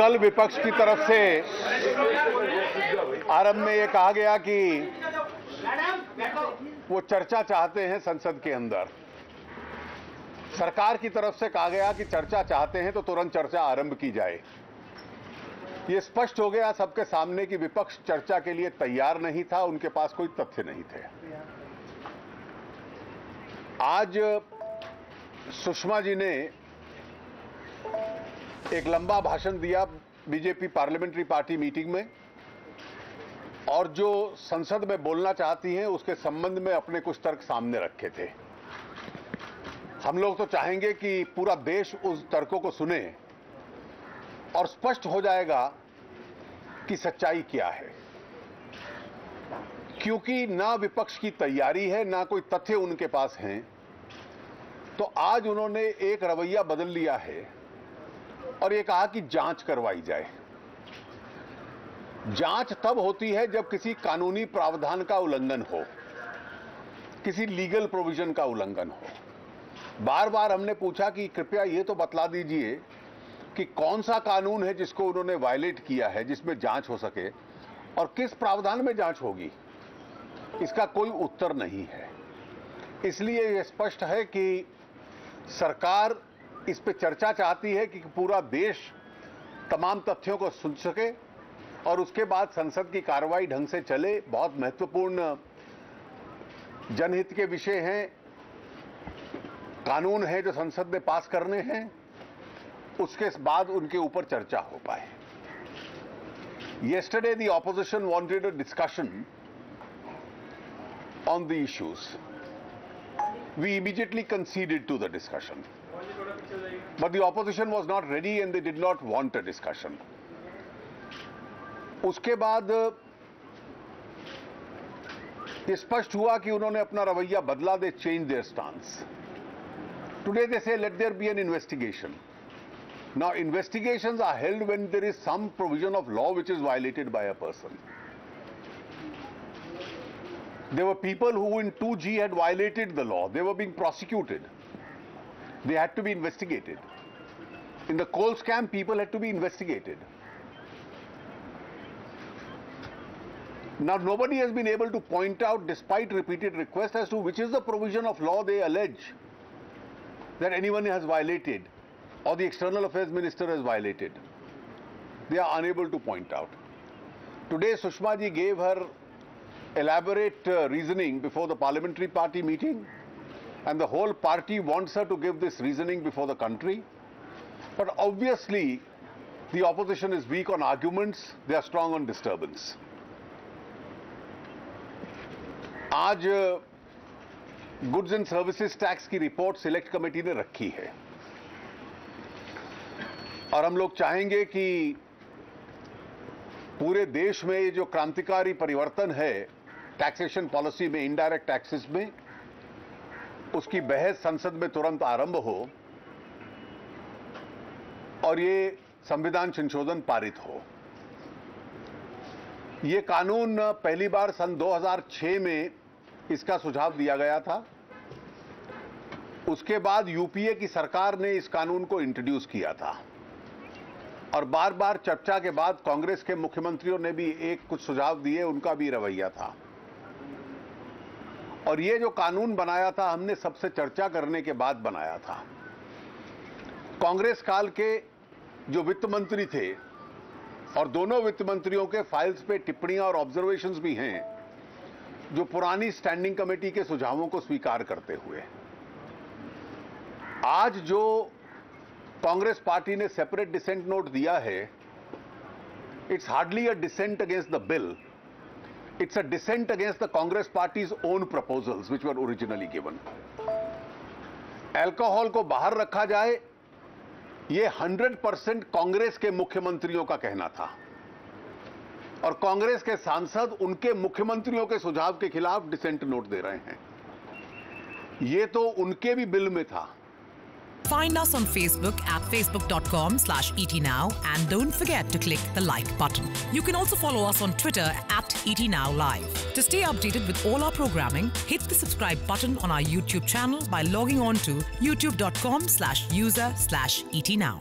कल विपक्ष की तरफ से आरंभ में ये कहा गया कि वो चर्चा चाहते हैं संसद के अंदर। सरकार की तरफ से कहा गया कि चर्चा चाहते हैं तो तुरंत चर्चा आरंभ की जाए। ये स्पष्ट हो गया सबके सामने कि विपक्ष चर्चा के लिए तैयार नहीं था, उनके पास कोई तथ्य नहीं थे। आज सुषमा जी ने एक लंबा भाषण दिया बीजेपी पार्लियामेंट्री पार्टी मीटिंग में, और जो संसद में बोलना चाहती हैं उसके संबंध में अपने कुछ तर्क सामने रखे थे। हम लोग तो चाहेंगे कि पूरा देश उस तर्कों को सुने और स्पष्ट हो जाएगा कि सच्चाई क्या है, क्योंकि ना विपक्ष की तैयारी है ना कोई तथ्य उनके पास हैं। तो आज उन्होंने एक रवैया बदल लिया है और ये कहा कि जांच करवाई जाए। जांच तब होती है जब किसी कानूनी प्रावधान का उल्लंघन हो, किसी लीगल प्रोविजन का उल्लंघन हो। बार बार हमने पूछा कि कृपया ये तो बतला दीजिए कि कौन सा कानून है जिसको उन्होंने वायलेट किया है, जिसमें जांच हो सके, और किस प्रावधान में जांच होगी। इसका कोई उत्तर नहीं है। इसलिए यह स्पष्ट है कि सरकार इस पे चर्चा चाहती है कि पूरा देश तमाम तथ्यों को सुन सके और उसके बाद संसद की कार्रवाई ढंग से चले। बहुत महत्वपूर्ण जनहित के विषय हैं, कानून है जो संसद में पास करने हैं, उसके बाद उनके ऊपर चर्चा हो पाए। Yesterday the opposition wanted a discussion on the issues. We immediately conceded to the discussion. But the opposition was not ready and they did not want a discussion. उसके बाद ये स्पष्ट हुआ कि उन्होंने अपना रवैया बदला, they changed their stance. Today they say let there be an investigation. Now investigations are held when there is some provision of law which is violated by a person. There were people who in 2G had violated the law. They were being prosecuted. They had to be investigated. In the coal scam, people had to be investigated. Now nobody has been able to point out, despite repeated requests, as to which is the provision of law they allege that anyone has violated or the External Affairs Minister has violated. They are unable to point out. Today Sushma ji gave her elaborate reasoning before the parliamentary party meeting, and the whole party wants her to give this reasoning before the country. But obviously the opposition is weak on arguments, they are strong on disturbance. आज goods and services tax की report select committee ने रखी है और हम लोग चाहेंगे कि पूरे देश में ये जो क्रांतिकारी परिवर्तन है टैक्सेशन पॉलिसी में, इनडायरेक्ट टैक्सेस में, उसकी बहस संसद में तुरंत आरंभ हो और ये संविधान संशोधन पारित हो। ये कानून पहली बार सन 2006 में इसका सुझाव दिया गया था। उसके बाद यूपीए की सरकार ने इस कानून को इंट्रोड्यूस किया था और बार बार चर्चा के बाद कांग्रेस के मुख्यमंत्रियों ने भी एक कुछ सुझाव दिए, उनका भी रवैया था। और ये जो कानून बनाया था हमने सबसे चर्चा करने के बाद बनाया था। कांग्रेस काल के जो वित्त मंत्री थे और दोनों वित्त मंत्रियों के फाइल्स पे टिप्पणियां और ऑब्जर्वेशंस भी हैं जो पुरानी स्टैंडिंग कमेटी के सुझावों को स्वीकार करते हुए। आज जो कांग्रेस पार्टी ने सेपरेट डिसेंट नोट दिया है, it's hardly a decent against the bill, it's a decent against the Congress parties own proposals which were originally given. Alcohol को बाहर रखा जाए, ये 100% कांग्रेस के मुख्यमंत्रियों का कहना था और कांग्रेस के सांसद उनके मुख्यमंत्रियों के सुझाव के खिलाफ डिसेंट नोट दे रहे हैं। ये तो उनके भी बिल में था। Find us on Facebook at facebook.com/etnow and don't forget to click the like button. You can also follow us on Twitter at etnowlive. To stay updated with all our programming, hit the subscribe button on our YouTube channel by logging on to youtube.com/user/etnow.